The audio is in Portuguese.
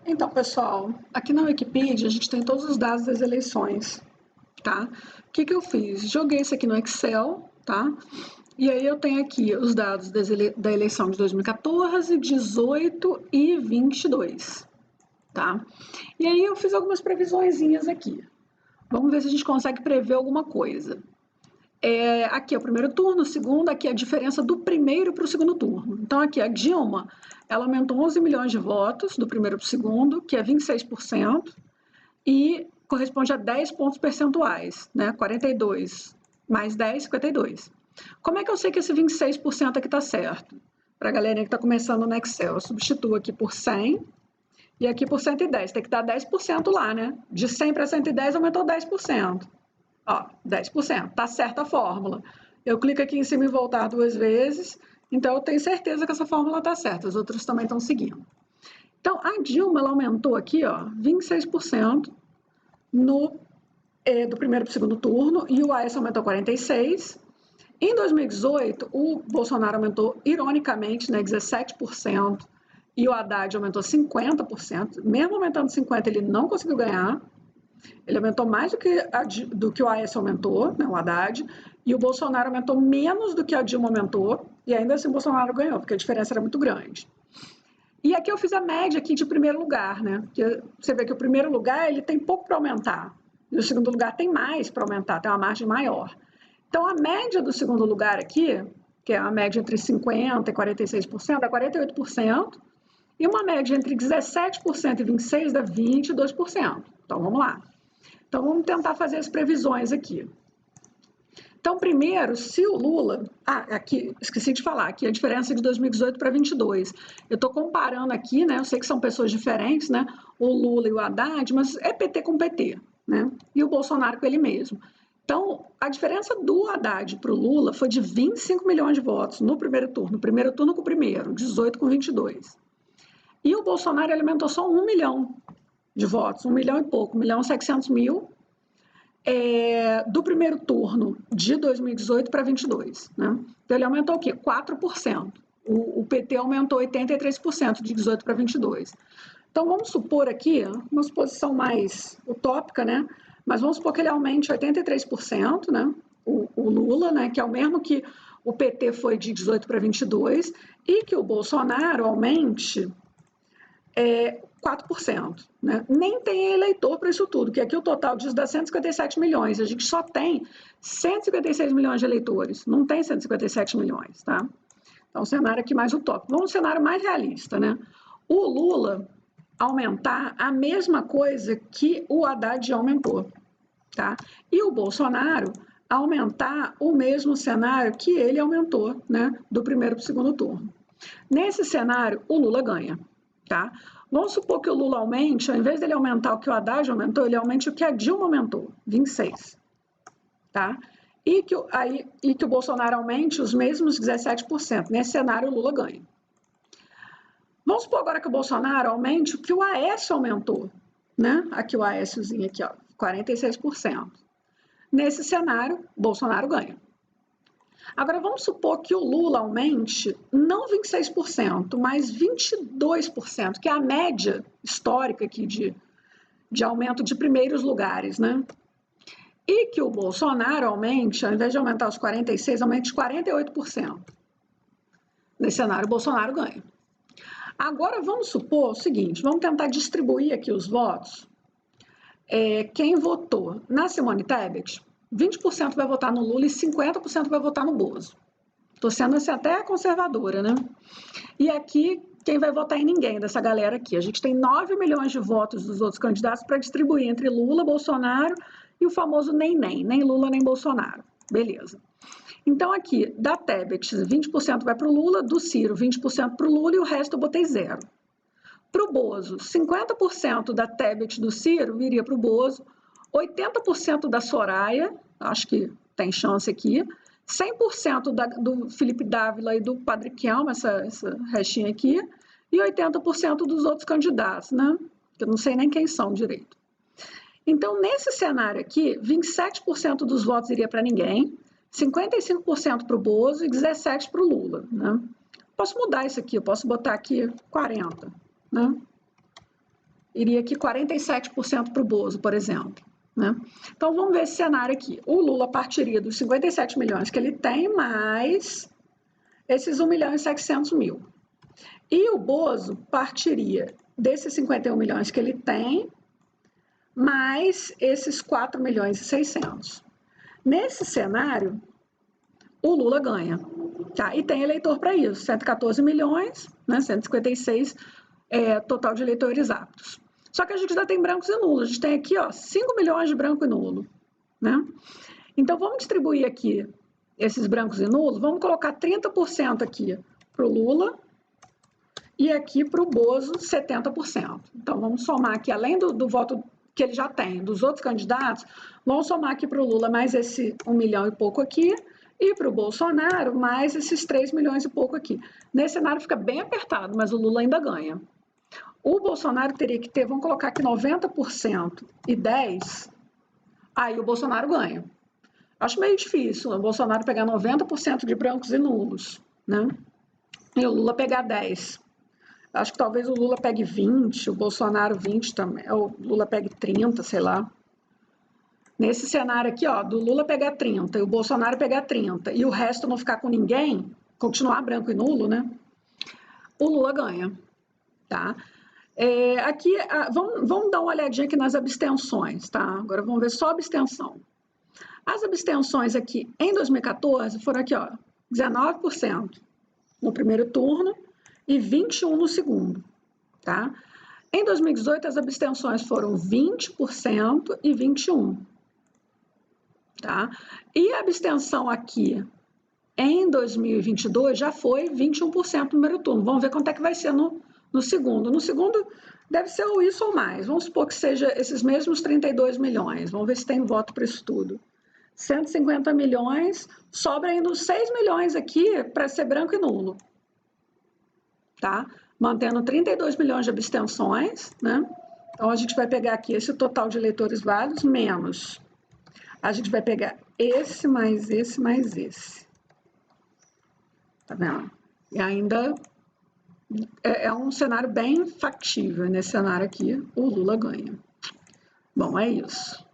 Então, pessoal, aqui na Wikipedia a gente tem todos os dados das eleições, tá? O que eu fiz? Joguei isso aqui no Excel, tá? E aí eu tenho aqui os dados da eleição de 2014, 18 e 22, tá? E aí eu fiz algumas previsõezinhas aqui. Vamos ver se a gente consegue prever alguma coisa. Aqui é o primeiro turno, o segundo, aqui é a diferença do primeiro para o segundo turno. Então, aqui a Dilma, ela aumentou 11 milhões de votos do primeiro para o segundo, que é 26%, e corresponde a 10 pontos percentuais, né? 42 mais 10, 52. Como é que eu sei que esse 26% aqui está certo? Para a galerinha que está começando no Excel, eu substituo aqui por 100 e aqui por 110. Tem que dar 10% lá, né? De 100 para 110 aumentou 10%. Ó, 10%, tá certa a fórmula. Eu clico aqui em cima e voltar 2 vezes, então eu tenho certeza que essa fórmula tá certa, os outros também estão seguindo. Então, a Dilma, ela aumentou aqui, ó, 26% do primeiro para o segundo turno, e o Aécio aumentou 46%. Em 2018, o Bolsonaro aumentou, ironicamente, né, 17%, e o Haddad aumentou 50%. Mesmo aumentando 50%, ele não conseguiu ganhar. Ele aumentou mais do que o Aécio aumentou, né, o Haddad, e o Bolsonaro aumentou menos do que a Dilma aumentou, e ainda assim o Bolsonaro ganhou, porque a diferença era muito grande. E aqui eu fiz a média aqui de primeiro lugar, né? Porque você vê que o primeiro lugar ele tem pouco para aumentar, e o segundo lugar tem mais para aumentar, tem uma margem maior. Então a média do segundo lugar aqui, que é a média entre 50% e 46%, dá 48%, e uma média entre 17% e 26% dá 22%. Então vamos lá. Então, vamos tentar fazer as previsões aqui. Então, primeiro, se o Lula... aqui, esqueci de falar, aqui a diferença de 2018 para 2022. Eu estou comparando aqui, né? Eu sei que são pessoas diferentes, né? O Lula e o Haddad, mas é PT com PT, né? E o Bolsonaro com ele mesmo. Então, a diferença do Haddad para o Lula foi de 25 milhões de votos no primeiro turno. Primeiro turno com o primeiro, 18 com 22. E o Bolsonaro alimentou só 1 milhão de votos, 1 milhão e pouco, 1 milhão e 700 mil, do primeiro turno de 2018 para 22. Né? Então, ele aumentou o quê? 4%. O PT aumentou 83% de 18 para 22. Então, vamos supor aqui, uma suposição mais utópica, né? Mas vamos supor que ele aumente 83%, né? O Lula, né? Que é o mesmo que o PT foi de 18 para 22, e que o Bolsonaro aumente 4%. Né? Nem tem eleitor para isso tudo, que aqui o total diz dá 157 milhões, a gente só tem 156 milhões de eleitores, não tem 157 milhões, tá? Então, um cenário aqui mais utópico. Vamos um cenário mais realista, né? O Lula aumentar a mesma coisa que o Haddad aumentou, tá? E o Bolsonaro aumentar o mesmo cenário que ele aumentou, né? Do primeiro para o segundo turno. Nesse cenário, o Lula ganha. Tá? Vamos supor que o Lula aumente, ao invés dele aumentar o que o Haddad aumentou, ele aumente o que a Dilma aumentou, 26%. Tá? E que o Bolsonaro aumente os mesmos 17%. Nesse cenário, o Lula ganha. Vamos supor agora que o Bolsonaro aumente o que o Aécio aumentou. Né? Aqui o Aéciozinho, aqui, ó, 46%. Nesse cenário, Bolsonaro ganha. Agora, vamos supor que o Lula aumente não 26%, mas 22%, que é a média histórica aqui de aumento de primeiros lugares, né? E que o Bolsonaro aumente, ao invés de aumentar os 46%, aumente 48%. Nesse cenário, o Bolsonaro ganha. Agora, vamos supor o seguinte, vamos tentar distribuir aqui os votos. Quem votou na Simone Tebet, 20% vai votar no Lula e 50% vai votar no Bozo. Estou sendo assim, até conservadora, né? E aqui, quem vai votar em ninguém dessa galera aqui? A gente tem 9 milhões de votos dos outros candidatos para distribuir entre Lula, Bolsonaro e o famoso nem Lula nem Bolsonaro. Beleza. Então aqui, da Tebet, 20% vai para o Lula, do Ciro, 20% para o Lula e o resto eu botei 0. Para o Bozo, 50% da Tebet do Ciro iria para o Bozo, 80% da Soraya, acho que tem chance aqui, 100% do Felipe Dávila e do Padre Kelma, essa restinha aqui, e 80% dos outros candidatos, né? Que eu não sei nem quem são direito. Então, nesse cenário aqui, 27% dos votos iria para ninguém, 55% para o Bozo e 17% para o Lula, né? Posso mudar isso aqui, eu posso botar aqui 40%, né? iria aqui 47% para o Bozo, por exemplo. Né? Então, vamos ver esse cenário aqui. O Lula partiria dos 57 milhões que ele tem, mais esses 1.700.000. E o Bozo partiria desses 51 milhões que ele tem, mais esses 4.600.000. Nesse cenário, o Lula ganha. Tá? E tem eleitor para isso, 114 milhões, né? 156 total de eleitores aptos. Só que a gente ainda tem brancos e nulos. A gente tem aqui, ó, 5 milhões de branco e nulo. Né? Então, vamos distribuir aqui esses brancos e nulos. Vamos colocar 30% aqui para o Lula e aqui para o Bozo, 70%. Então, vamos somar aqui, além do voto que ele já tem, dos outros candidatos, vamos somar aqui para o Lula mais esse 1 milhão e pouco aqui, e para o Bolsonaro mais esses 3 milhões e pouco aqui. Nesse cenário fica bem apertado, mas o Lula ainda ganha. O Bolsonaro teria que ter, vamos colocar aqui 90% e 10%, aí o Bolsonaro ganha. Acho meio difícil o Bolsonaro pegar 90% de brancos e nulos, né? E o Lula pegar 10%. Acho que talvez o Lula pegue 20%, o Bolsonaro 20% também, ou o Lula pegue 30%, sei lá. Nesse cenário aqui, ó, do Lula pegar 30% e o Bolsonaro pegar 30% e o resto não ficar com ninguém, continuar branco e nulo, né? O Lula ganha, tá? Aqui, vamos dar uma olhadinha aqui nas abstenções, tá? Agora vamos ver só a abstenção. As abstenções aqui em 2014 foram aqui, ó, 19% no primeiro turno e 21% no segundo, tá? Em 2018, as abstenções foram 20% e 21%, tá? E a abstenção aqui em 2022 já foi 21% no primeiro turno. Vamos ver quanto é que vai ser no segundo. No segundo, deve ser ou isso ou mais. Vamos supor que seja esses mesmos 32 milhões. Vamos ver se tem voto para isso tudo. 150 milhões, sobra ainda uns 6 milhões aqui para ser branco e nulo. Tá? Mantendo 32 milhões de abstenções, né? Então, a gente vai pegar aqui esse total de eleitores válidos, menos. A gente vai pegar esse, mais esse, mais esse. Tá vendo? E ainda é um cenário bem factível. Nesse cenário aqui, o Lula ganha. Bom, é isso.